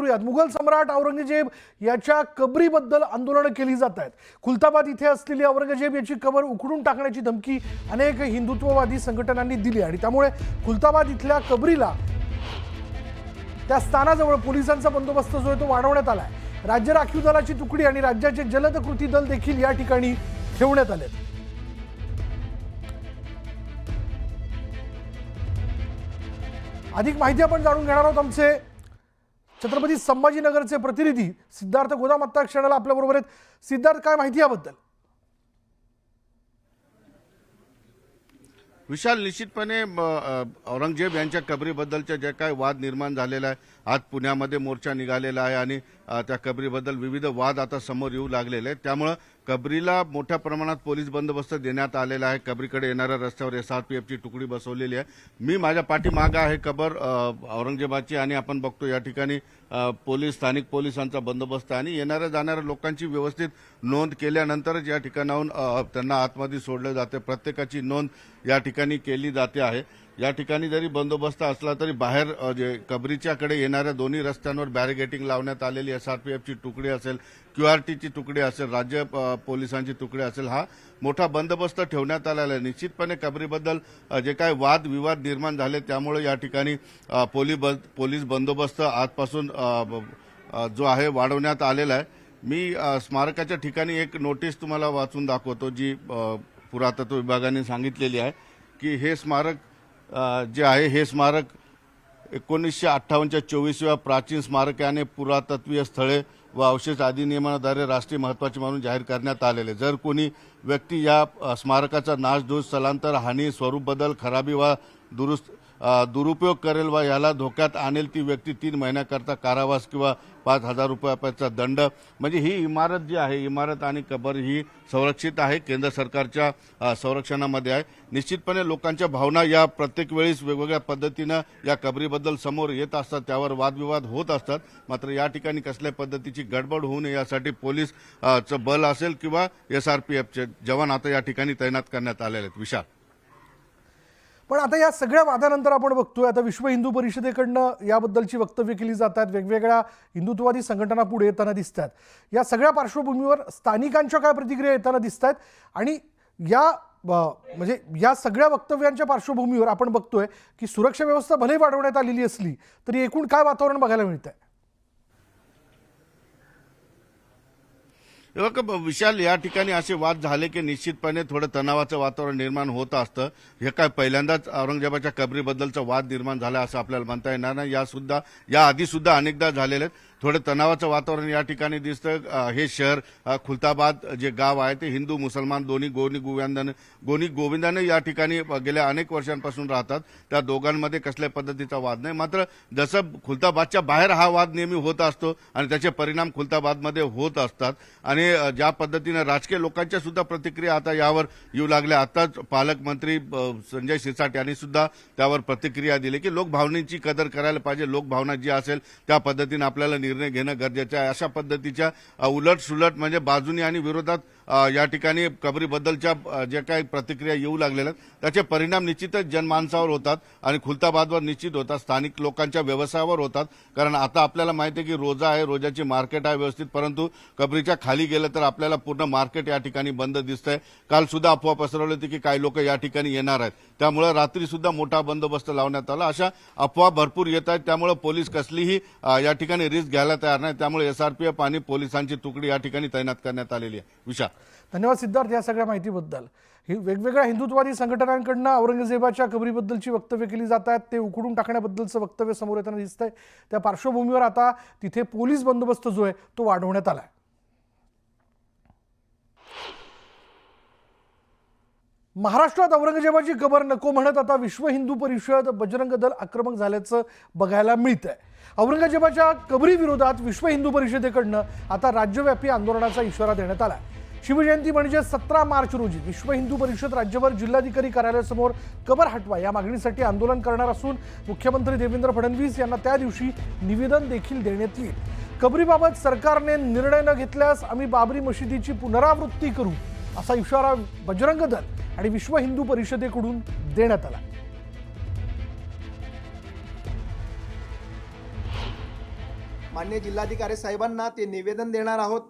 करूयात। मुघल सम्राट औरंगजेब याच्या कबरीबद्दल आंदोलन केली जात आहेत। खुलताबाद इथे असलेली औरंगजेब याची कबर उखडून टाकण्याची धमकी अनेक हिंदुत्ववादी संघटनांनी दिली आणि त्यामुळे खुलताबाद इथल्या कबरीला त्या स्थानाजवळ पोलिसांचा बंदोबस्त जो आहे तो वाढवण्यात आलाय। राज्य राखीव दलाची तुकडी आणि राज्याचे जलद कृती दल देखील या ठिकाणी ठेवण्यात आले। अधिक माहिती आपण जाणून घेणार आहोत। आमचे छत्रपती संभाजीनगरचे प्रतिनिधी सिद्धार्थ गोदाम आता क्षणाला आपल्या बरोबर आहेत। सिद्धार्थ, काय माहिती याबद्दल? विशाल, निश्चितपणे औरंगजेब यांच्या कबरीबद्दलच्या जे काय वाद निर्माण झालेला आहे, आज पुण्यामध्ये मोर्चा निघालेला आहे आणि त्या कबरीबद्दल विविध वाद आता समोर येऊ लागलेले आहेत। त्यामुळे कबरीला मोठ्या प्रमाणात पोलीस बंदोबस्त देण्यात आलेला आहे। कबरीकडे येणाऱ्या रस्त्यावर SRPFची तुकडी बसवलेली आहे। मी माझ्या पाठीमागे आहे कबर औरंगजेबाची आणि आपण बघतो या ठिकाणी पोलीस, स्थानिक पोलिसांचा बंदोबस्त आणि येणाऱ्या जाणाऱ्या लोकांची व्यवस्थित नोंद केल्यानंतरच या ठिकाणाहून त्यांना आतमध्ये सोडलं जाते। प्रत्येकाची नोंद या ठिकाणी केली जाते आहे। या ठिकाणी जरी बंदोबस्त असला तरी बाहेर जे कबरीच्याकडे येणाऱ्या दोन्ही रस्त्यांवर बॅरिगेटिंग लावण्यात आलेली SRPFची तुकडी असेल, QRTची तुकडी असेल, राज्य पोलिसांची तुकडी असेल, हा मोठा बंदोबस्त ठेवण्यात आलेला आहे। निश्चितपणे कबरीबद्दल जे काय वाद विवाद निर्माण झाले त्यामुळे या ठिकाणी पोलीस बंदोबस्त आजपासून जो आहे वाढवण्यात आलेला आहे। मी स्मारकाच्या ठिकाणी एक नोटीस तुम्हाला वाचून दाखवतो जी पुरातत्व विभागाने सांगितलेली आहे की हे स्मारक जे आहे हे स्मारक 1958च्या 24व्या प्राचीन स्मारकाने पुरातत्वीय स्थळे व अवशेष अधिनियमाद्वारे राष्ट्रीय महत्त्वाचे म्हणून जाहीर करण्यात आलेले। जर कोणी व्यक्ती या स्मारकाचा नाशधूस, स्थलांतर, हानी, स्वरूप बदल, खराबी वा दुरुपयोग करेल व याला धोक्यात आणेल ती व्यक्ती 3 महिन्याकरता कारावास किंवा 5,000 रुपयाचा दंड। म्हणजे ही इमारत जी आहे, इमारत आणि कबर ही संरक्षित आहे, केंद्र सरकारच्या संरक्षणामध्ये आहे। निश्चितपणे लोकांच्या भावना या प्रत्येक वेळेस वेगवेगळ्या पद्धतीनं या कबरीबद्दल समोर येत असतात, त्यावर वादविवाद होत असतात। मात्र या ठिकाणी कसल्या पद्धतीची गडबड होऊ नये यासाठी पोलीसचं बल असेल किंवा SRPFचे जवान आता या ठिकाणी तैनात करण्यात आलेले आहेत। विशाल, पण आता या सगळ्या वादानंतर आपण बघतोय आता विश्व हिंदू परिषदेकडनं याबद्दलची वक्तव्य केली जातात, वेगवेगळ्या हिंदुत्ववादी संघटना पुढे येताना दिसतात। या सगळ्या पार्श्वभूमीवर स्थानिकांच्या काय प्रतिक्रिया येताना दिसतात आणि म्हणजे या सगळ्या वक्तव्यांच्या पार्श्वभूमीवर आपण बघतोय की सुरक्षा व्यवस्था भले वाढवण्यात आलेली असली तरी एकूण काय वातावरण बघायला मिळतंय? विशाल, या ठिकाणी असे वाद झाले की निश्चितपणे थोडं तणावाचं वातावरण निर्माण होत असतं। हे काय पहिल्यांदाच औरंगजेबाच्या कबरीबद्दलचा वाद निर्माण झाला असं आपल्याला म्हणता येणार नाही। या आधी सुद्धा अनेकदा झालेले आहेत। थोडं तणावाचं वातावरण या ठिकाणी दिसतं। हे शहर खुलताबाद जे गाव आहे ते हिंदू मुसलमान दोन्ही गोविंदाने या ठिकाणी गेल्या अनेक वर्षांपासून राहतात। त्या दोघांमध्ये कसल्या पद्धतीचा वाद नाही। मात्र जसं खुलताबादच्या बाहेर हा वाद नेहमी होत असतो आणि त्याचे परिणाम खुलताबादमध्ये होत असतात आणि ज्या पद्धतीने राजकीय लोकांच्या सुद्धा प्रतिक्रिया आता यावर येऊ लागल्या। आताच पालकमंत्री संजय शिरसाट यांनी सुद्धा त्यावर प्रतिक्रिया दिली की लोकभावनेची कदर करायला पाहिजे, लोकभावना जी असेल त्या पद्धतीने आपल्याला निर्णय घेणं गरजेचं आहे। अशा पद्धतीच्या उलट म्हणजे बाजूनी आणि विरोधात या ठिकाणी कबरीबद्दलच्या जे काही प्रतिक्रिया येऊ लागलेल्या त्याचे परिणाम निश्चितच जनमानसावर होतात आणि खुलताबादवर निश्चित होतात, स्थानिक लोकांच्या व्यवसायावर होतात। कारण आता आपल्याला माहिती आहे की रोजा आहे, रोजाची मार्केट आहे व्यवस्थित, परंतु कबरीच्या खाली गेलं तर आपल्याला पूर्ण मार्केट या ठिकाणी बंद दिसतंय। काल सुद्धा अफवा पसरवली होती की काही लोक या ठिकाणी येणार आहेत, त्यामुळे रात्री सुद्धा मोठा बंदोबस्त लावण्यात आला। अशा अफवा भरपूर येत आहेत, त्यामुळे पोलीस कसलीही या ठिकाणी रिस्क घ्यायला तयार नाही। त्यामुळे SRPF आणि पोलिसांची तुकडी या ठिकाणी तैनात करण्यात आलेली आहे। विशाल, धन्यवाद सिद्धार्थ या सगळ्या माहितीबद्दल। ही वेगवेगळ्या हिंदुत्ववादी संघटनांकडून औरंगजेबाच्या कबरीबद्दलची वक्तव्य केली जात आहेत, ते उखडून टाकण्याबद्दलचं वक्तव्य समोर येताना दिसतंय। त्या पार्श्वभूमीवर आता तिथे पोलीस बंदोबस्त जो आहे तो वाढवण्यात आलाय। महाराष्ट्रात औरंगजेबाची कबर नको म्हणत आता विश्व हिंदू परिषद, बजरंग दल आक्रमक झाल्याचं बघायला मिळतंय। औरंगजेबाच्या कबरी विरोधात विश्व हिंदू परिषदेकडनं आता राज्यव्यापी आंदोलनाचा इशारा देण्यात आला। शिवजयंती म्हणजे 17 मार्च रोजी विश्व हिंदू परिषद राज्यभर जिल्हाधिकारी कार्यालयासमोर कबर हटवा या मागणीसाठी आंदोलन करणार असून मुख्यमंत्री देवेंद्र फडणवीस यांना त्या दिवशी निवेदन देखील देण्यात येईल। कबरीबाबत सरकारने निर्णय न घेतल्यास आम्ही बाबरी मशिदीची पुनरावृत्ती करू असा इशारा बजरंग दल आणि विश्व हिंदू परिषदेकडून देण्यात आला। माननीय जिल्हाधिकारी साहेबांना ते निवेदन देणार आहोत।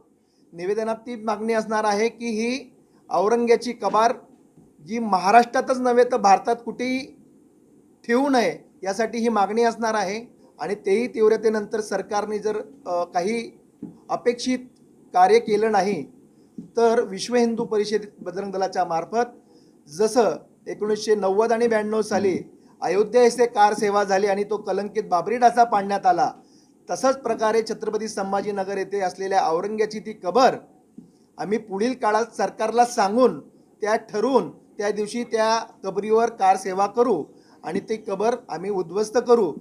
निवेदनात ती मागणी असणार आहे की ही औरंग्याची कबार जी महाराष्ट्रातच नव्हे तर भारतात कुठेही ठेवू नये यासाठी ही मागणी असणार आहे आणि तेही तीव्रतेनंतर सरकारने जर काही अपेक्षित कार्य केलं नाही तर विश्व हिंदू परिषद बजरंग दलाच्या मार्फत जसं 1990 आणि 92 साली अयोध्या येथे कार सेवा झाली आणि तो कलंकित बाबरी ढाचा पाडण्यात आला, तसंच प्रकारे छत्रपती संभाजीनगर येथे असलेल्या औरंग्याची ती कबर आम्ही पुढील काळात सरकारला सांगून त्या ठरवून त्या दिवशी त्या कबरीवर कार सेवा करू आणि ती कबर आम्ही उद्ध्वस्त करू।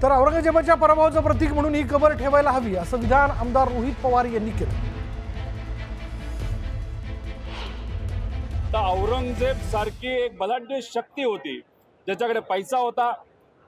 तर औरंगजेबाच्या पराभवाचं प्रतीक म्हणून ही कबर ठेवायला हवी असं विधान आमदार रोहित पवार यांनी केलं। तर औरंगजेब सारखी एक बलाढ्य शक्ती होती, ज्याच्याकडे पैसा होता,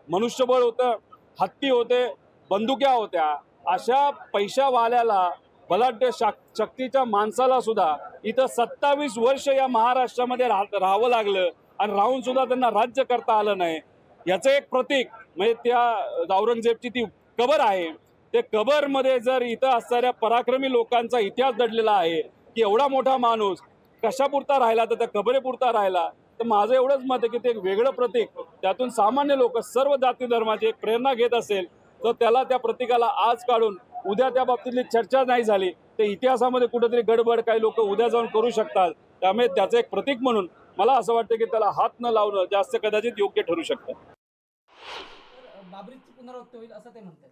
मनुष्यबळ होतं, हत्ती होते, बंदुक्या होत्या। अशा पैशावाल्याला बलाढ्य शक्तीच्या माणसाला सुद्धा इथं 27 वर्ष या महाराष्ट्रामध्ये राहावं लागलं आणि राहून सुद्धा त्यांना राज्य करता आलं नाही। याचं एक प्रतीक म्हणजे त्या औरंगजेबची ती कबर आहे। ते कबरमध्ये जर इथं असणाऱ्या पराक्रमी लोकांचा इतिहास दडलेला आहे की एवढा मोठा माणूस कशापुरता राहिला तर त्या कबरेपुरता राहिला, तर माझं एवढंच मत आहे की ते एक वेगळं प्रतीक त्यातून सामान्य लोक सर्व जाती धर्माची एक प्रेरणा घेत असेल तर त्याला त्या प्रतीकाला आज काढून उद्या त्या बाबतीतली चर्चा नाही झाली ते इतिहासामध्ये कुठेतरी गडबड काही लोक उद्या जाऊन करू शकतात। त्यामुळे त्याचं एक प्रतीक म्हणून मला असं वाटतं की त्याला हात न लावणं जास्त कदाचित योग्य ठरू शकतं। बाबरीची पुनरावृत्ती होईल असं ते म्हणतात।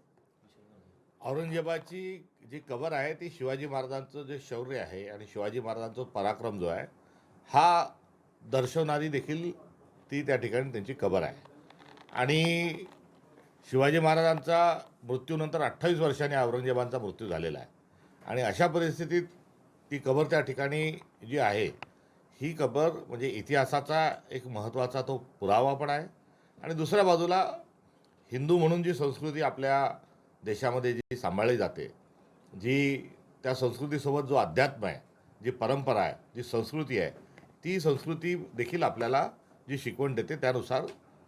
औरंगजेबाची जी कबर आहे ती शिवाजी महाराजांचं जे शौर्य आहे आणि शिवाजी महाराजांचा पराक्रम जो आहे हा दर्शवणारी देखील ती त्या ठिकाणी त्यांची कबर आहे। आणि शिवाजी महाराजांचा मृत्यूनंतर 28 वर्षांनी औरंगजेबांचा मृत्यू झालेला आहे आणि अशा परिस्थितीत ती कबर त्या ठिकाणी जी आहे ही कबर म्हणजे इतिहासाचा एक महत्त्वाचा तो पुरावा पण आहे आणि दुसऱ्या बाजूला हिंदू म्हणून जी संस्कृती आपल्या देशामध्ये जी सांभाळली जाते, जी त्या संस्कृतीसोबत जो अध्यात्म आहे, जी परंपरा आहे, जी संस्कृती आहे, ती संस्कृती देखील आपल्याला जी शिकवण देते त्यानुसार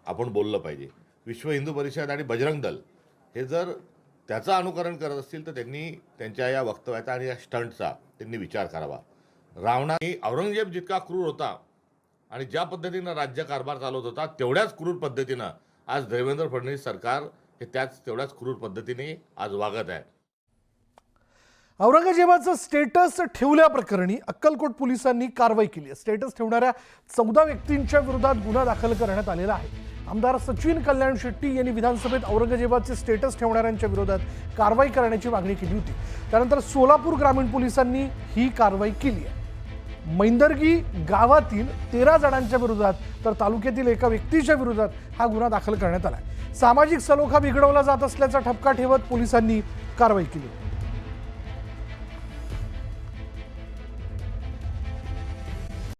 आपण बोललं पाहिजे। विश्व हिंदू परिषद आणि बजरंग दल हे जर त्याचं अनुकरण करत असतील तर त्यांनी त्यांच्या या वक्तव्याचा आणि या स्टंटचा त्यांनी विचार करावा। रावणाने औरंगजेब जितका क्रूर होता आणि ज्या पद्धतीनं राज्यकारभार चालवत होता तेवढ्याच क्रूर पद्धतीनं आज देवेंद्र फडणवीस सरकार हे तेवढ्याच क्रूर पद्धतीने आज वागत आहे। औरंगजेबाचं स्टेटस ठेवल्याप्रकरणी अक्कलकोट पोलिसांनी कारवाई केली आहे। स्टेटस ठेवणाऱ्या 14 व्यक्तींच्या विरोधात गुन्हा दाखल करण्यात आलेला आहे। आमदार सचिन कल्याण शेट्टी यांनी विधानसभेत औरंगजेबाचे स्टेटस ठेवणाऱ्यांच्या विरोधात कारवाई करण्याची मागणी केली होती। त्यानंतर सोलापूर ग्रामीण पोलिसांनी ही कारवाई केली आहे। मैंदर्गी गावातील 13 जणांच्या विरोधात तर तालुक्यातील एका व्यक्तीच्या विरोधात हा गुन्हा दाखल करण्यात आला आहे। सामाजिक सलोखा बिघडवला जात असल्याचा ठपका ठेवत पोलिसांनी कारवाई केली।